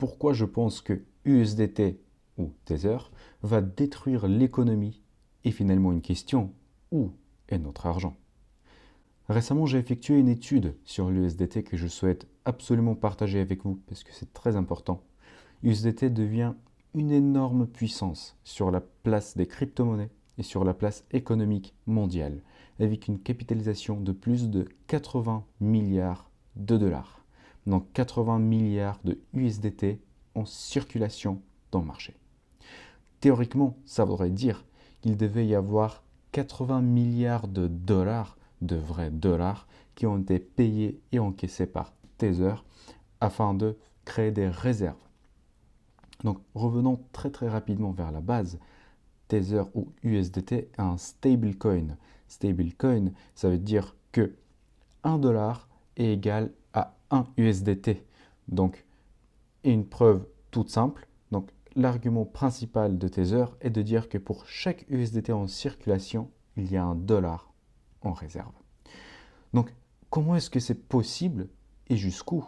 pourquoi je pense que USDT ou Tether va détruire l'économie et finalement une question, où est notre argent? Récemment, j'ai effectué une étude sur l'USDT que je souhaite absolument partager avec vous parce que c'est très important. USDT devient une énorme puissance sur la place des crypto-monnaies et sur la place économique mondiale, avec une capitalisation de plus de 80 milliards de dollars. Donc 80 milliards de USDT en circulation dans le marché. Théoriquement, ça voudrait dire qu'il devait y avoir 80 milliards de dollars, de vrais dollars, qui ont été payés et encaissés par Tether afin de créer des réserves. Donc revenons très rapidement vers la base. Tether ou USDT est un stablecoin. Stablecoin, ça veut dire que 1 dollar est égal à 1 USDT. Donc, et une preuve toute simple. Donc, l'argument principal de Tether est de dire que pour chaque USDT en circulation, il y a 1 dollar en réserve. Donc, comment est-ce que c'est possible et jusqu'où?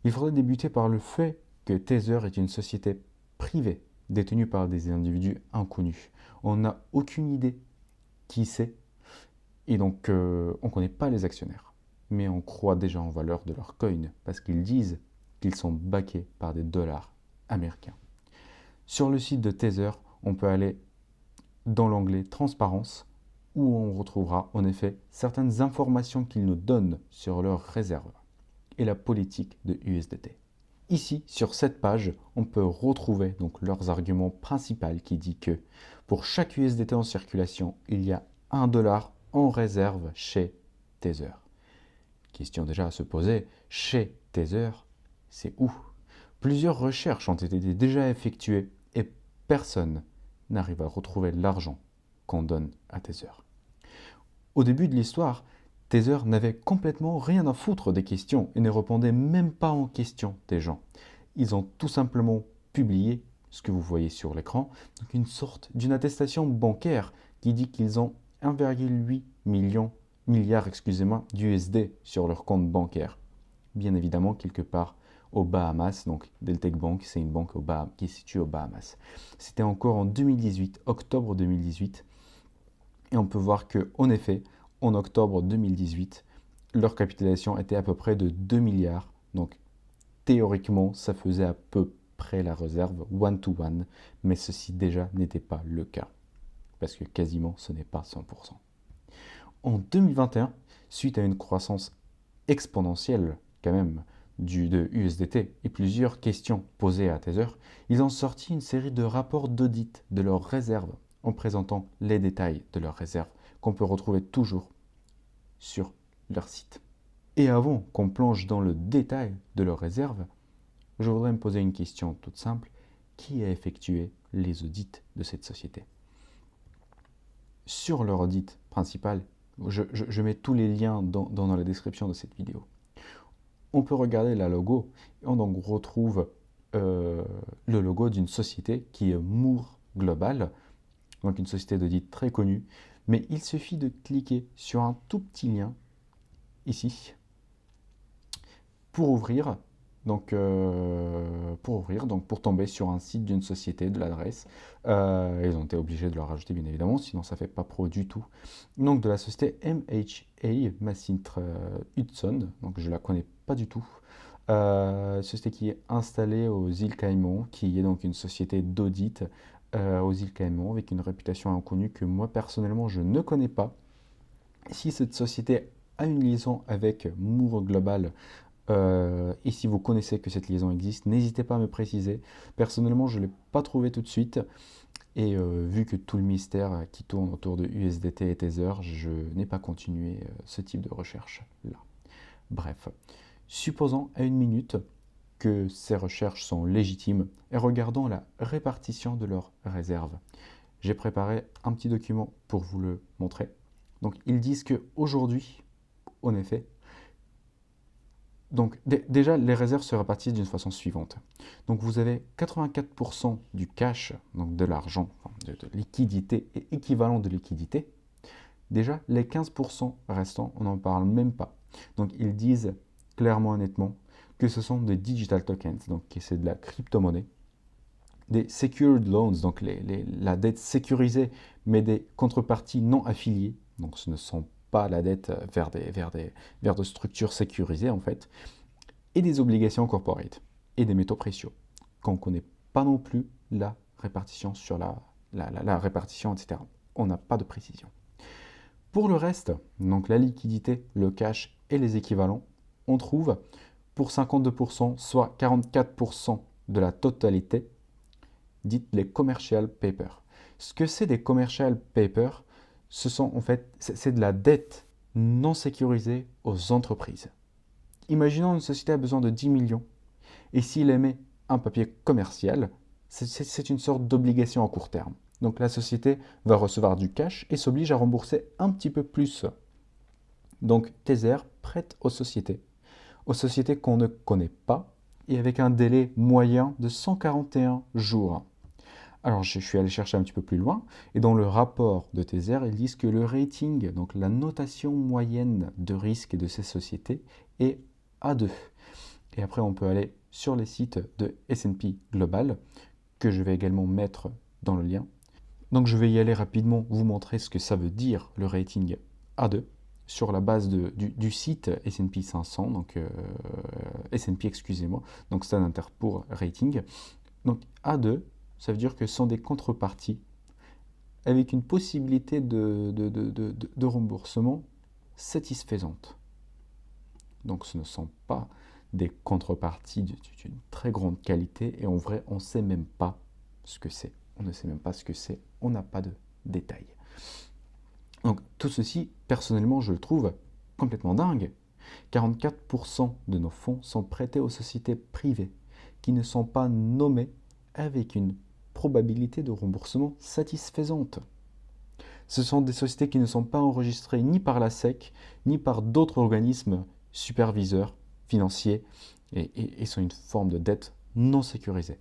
Il faudrait débuter par le fait que Tether est une société privée, détenue par des individus inconnus. On n'a aucune idée qui c'est, et donc on ne connaît pas les actionnaires. Mais on croit déjà en valeur de leur coin, parce qu'ils disent qu'ils sont backés par des dollars américains. Sur le site de Tether, on peut aller dans l'onglet Transparence, où on retrouvera en effet certaines informations qu'ils nous donnent sur leurs réserves et la politique de USDT. Ici, sur cette page, on peut retrouver donc leurs arguments principaux qui dit que pour chaque USDT en circulation, il y a 1 dollar en réserve chez Tether. Question déjà à se poser, chez Tether, c'est où? Plusieurs recherches ont été déjà effectuées et personne n'arrive à retrouver l'argent qu'on donne à Tether. Au début de l'histoire, Tether n'avait complètement rien à foutre des questions et ne répondait même pas aux questions des gens. Ils ont tout simplement publié ce que vous voyez sur l'écran, donc une sorte d'une attestation bancaire qui dit qu'ils ont 1,8 milliard d'USD sur leur compte bancaire. Bien évidemment, quelque part aux Bahamas, donc Deltec Bank, c'est une banque qui est située aux Bahamas. C'était encore en 2018, octobre 2018, et on peut voir que, en effet, en octobre 2018, leur capitalisation était à peu près de 2 milliards. Donc, théoriquement, ça faisait à peu près la réserve one-to-one, mais ceci déjà n'était pas le cas, parce que quasiment ce n'est pas 100%. En 2021, suite à une croissance exponentielle quand même de USDT et plusieurs questions posées à Tether, ils ont sorti une série de rapports d'audit de leurs réserves en présentant les détails de leurs réserves qu'on peut retrouver toujours sur leur site. Et avant qu'on plonge dans le détail de leurs réserves, je voudrais me poser une question toute simple. Qui a effectué les audits de cette société? Sur leur audit principal, je mets tous les liens dans la description de cette vidéo. On peut regarder la logo et on donc retrouve le logo d'une société qui est Moore Global, donc une société d'audit très connue, mais il suffit de cliquer sur un tout petit lien ici pour ouvrir, donc pour tomber sur un site d'une société, de l'adresse. Ils ont été obligés de le rajouter bien évidemment, sinon ça ne fait pas pro du tout. Donc de la société MHA, Macintre Hudson, donc je ne la connais pas du tout. Société qui est installée aux îles Caïmans, qui est donc une société d'audit aux îles Caïmans avec une réputation inconnue que moi personnellement je ne connais pas. Si cette société a une liaison avec Moore Global et si vous connaissez que cette liaison existe, n'hésitez pas à me préciser. Personnellement, je ne l'ai pas trouvé tout de suite. Et vu que tout le mystère qui tourne autour de USDT et Tether, je n'ai pas continué ce type de recherche-là. Bref, supposons à une minute que ces recherches sont légitimes et regardons la répartition de leurs réserves. J'ai préparé un petit document pour vous le montrer. Donc, ils disent qu'aujourd'hui, en effet, donc déjà, les réserves se répartissent d'une façon suivante. Donc vous avez 84% du cash, donc de l'argent, de liquidité et équivalent de liquidité. Déjà, les 15% restants, on n'en parle même pas. Donc ils disent clairement, honnêtement, que ce sont des digital tokens, donc c'est de la crypto-monnaie, des secured loans, donc la dette sécurisée, mais des contreparties non affiliées, donc ce ne sont pas la dette vers de structures sécurisées en fait, et des obligations corporate, et des métaux précieux, qu'on ne connaît pas non plus la répartition sur la répartition, etc. On n'a pas de précision. Pour le reste, donc la liquidité, le cash et les équivalents, on trouve pour 52%, soit 44% de la totalité, dites les commercial papers. Ce que c'est des commercial papers, ce sont en fait, c'est de la dette non sécurisée aux entreprises. Imaginons une société a besoin de 10 millions et s'il émet un papier commercial, c'est une sorte d'obligation à court terme. Donc la société va recevoir du cash et s'oblige à rembourser un petit peu plus. Donc Tether prête aux sociétés qu'on ne connaît pas et avec un délai moyen de 141 jours. Alors je suis allé chercher un petit peu plus loin et dans le rapport de Tether, ils disent que le rating, donc la notation moyenne de risque de ces sociétés est A2. Et après on peut aller sur les sites de S&P Global que je vais également mettre dans le lien. Donc je vais y aller rapidement, vous montrer ce que ça veut dire le rating A2 sur la base du site S&P 500, donc S&P excusez-moi, donc Standard & Poor's Rating. Donc A2, ça veut dire que ce sont des contreparties avec une possibilité de remboursement satisfaisante. Donc ce ne sont pas des contreparties d'une très grande qualité et en vrai on ne sait même pas ce que c'est. On ne sait même pas ce que c'est, on n'a pas de détails. Donc tout ceci, personnellement, je le trouve complètement dingue. 44% de nos fonds sont prêtés aux sociétés privées qui ne sont pas nommées avec une probabilité de remboursement satisfaisante. Ce sont des sociétés qui ne sont pas enregistrées ni par la SEC, ni par d'autres organismes superviseurs financiers et sont une forme de dette non sécurisée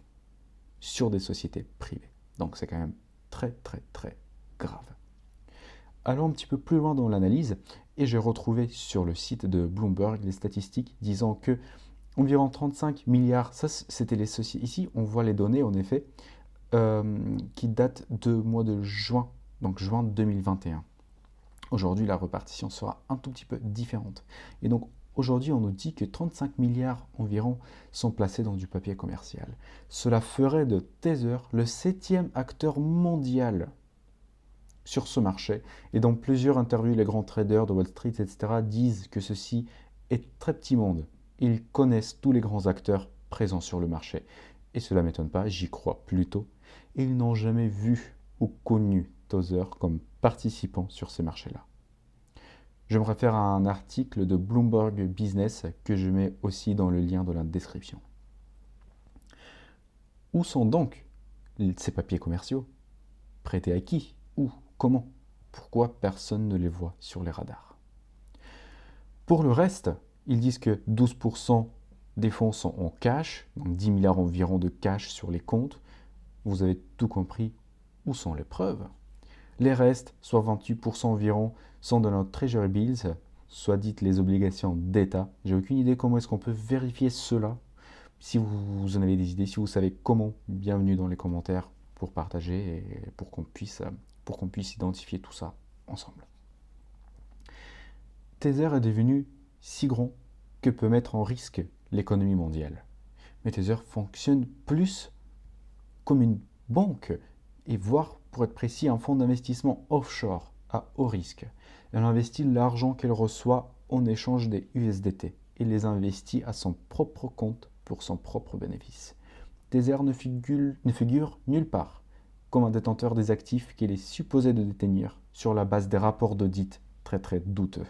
sur des sociétés privées. Donc c'est quand même très très très grave. Allons un petit peu plus loin dans l'analyse et j'ai retrouvé sur le site de Bloomberg les statistiques disant que environ 35 milliards, ça c'était les sociétés, ici on voit les données en effet qui datent de mois de juin, donc juin 2021. Aujourd'hui la répartition sera un tout petit peu différente. Et donc aujourd'hui on nous dit que 35 milliards environ sont placés dans du papier commercial. Cela ferait de Tether le 7e acteur mondial sur ce marché. Et dans plusieurs interviews, les grands traders de Wall Street, etc., disent que ceci est très petit monde. Ils connaissent tous les grands acteurs présents sur le marché. Et cela ne m'étonne pas, j'y crois plutôt. Et ils n'ont jamais vu ou connu Tether comme participant sur ces marchés-là. Je me réfère à un article de Bloomberg Business que je mets aussi dans le lien de la description. Où sont donc ces papiers commerciaux? Prêtés à qui? Où? Comment? Pourquoi personne ne les voit sur les radars? Pour le reste, ils disent que 12% des fonds sont en cash, donc 10 milliards environ de cash sur les comptes. Vous avez tout compris. Où sont les preuves? Les restes, soit 28% environ, sont dans nos Treasury Bills, soit dites les obligations d'État. J'ai aucune idée comment est-ce qu'on peut vérifier cela. Si vous en avez des idées, si vous savez comment, bienvenue dans les commentaires pour partager et pour qu'on puisse identifier tout ça ensemble. Tether est devenu si grand que peut mettre en risque l'économie mondiale. Mais Tether fonctionne plus comme une banque et voire, pour être précis, un fonds d'investissement offshore à haut risque. Elle investit l'argent qu'elle reçoit en échange des USDT et les investit à son propre compte pour son propre bénéfice. Tether ne figure nulle part comme un détenteur des actifs qu'il est supposé de détenir sur la base des rapports d'audit très très douteux.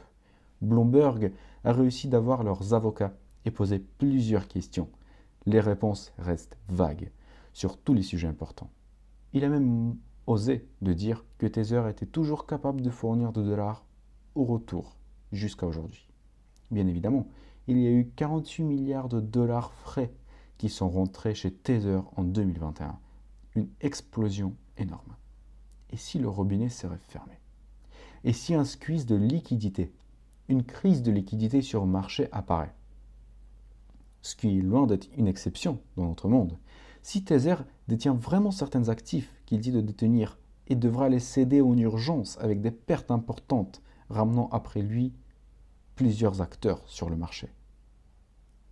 Bloomberg a réussi d'avoir leurs avocats et poser plusieurs questions. Les réponses restent vagues sur tous les sujets importants. Il a même osé de dire que Tether était toujours capable de fournir de dollars au retour jusqu'à aujourd'hui. Bien évidemment, il y a eu 48 milliards de dollars frais qui sont rentrés chez Tether en 2021. Une explosion énorme. Et si le robinet serait fermé? Et si un squeeze de liquidité, une crise de liquidité sur le marché apparaît? ce qui est loin d'être une exception dans notre monde. Si Tether détient vraiment certains actifs qu'il dit de détenir et devra les céder en urgence avec des pertes importantes, ramenant après lui plusieurs acteurs sur le marché.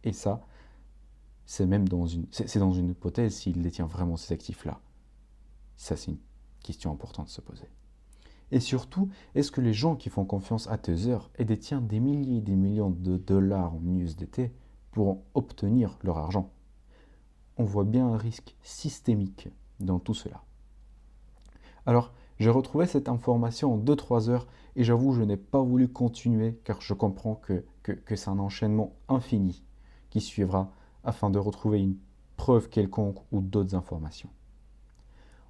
Et ça, c'est même dans une hypothèse s'il détient vraiment ces actifs-là. Ça, c'est une question importante de se poser. Et surtout, est-ce que les gens qui font confiance à Tether et détiennent des milliers et des millions de dollars en USDT pourront obtenir leur argent? On voit bien un risque systémique dans tout cela. Alors, j'ai retrouvé cette information en 2-3 heures et j'avoue, je n'ai pas voulu continuer car je comprends que c'est un enchaînement infini qui suivra afin de retrouver une preuve quelconque ou d'autres informations.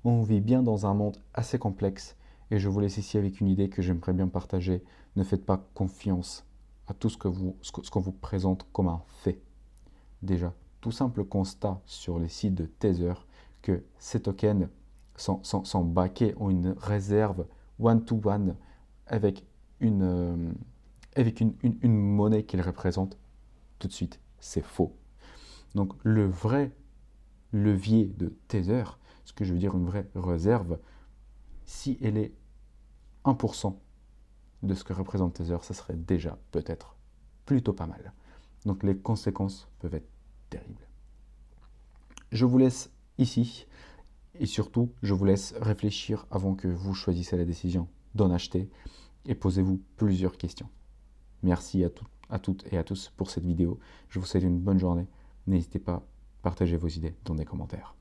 On vit bien dans un monde assez complexe et je vous laisse ici avec une idée que j'aimerais bien partager. Ne faites pas confiance à tout ce qu'on vous présente comme un fait. Déjà, tout simple constat sur les sites de Tether que ces tokens sont backés en une réserve one-to-one avec une monnaie qu'ils représentent. Tout de suite, c'est faux. Donc le vrai levier de Tether, ce que je veux dire une vraie réserve, si elle est 1% de ce que représente Tether, ça serait déjà peut-être plutôt pas mal. Donc les conséquences peuvent être terribles. Je vous laisse ici et surtout, je vous laisse réfléchir avant que vous choisissiez la décision d'en acheter et posez-vous plusieurs questions. Merci à toutes et à tous pour cette vidéo. Je vous souhaite une bonne journée. N'hésitez pas à partager vos idées dans les commentaires.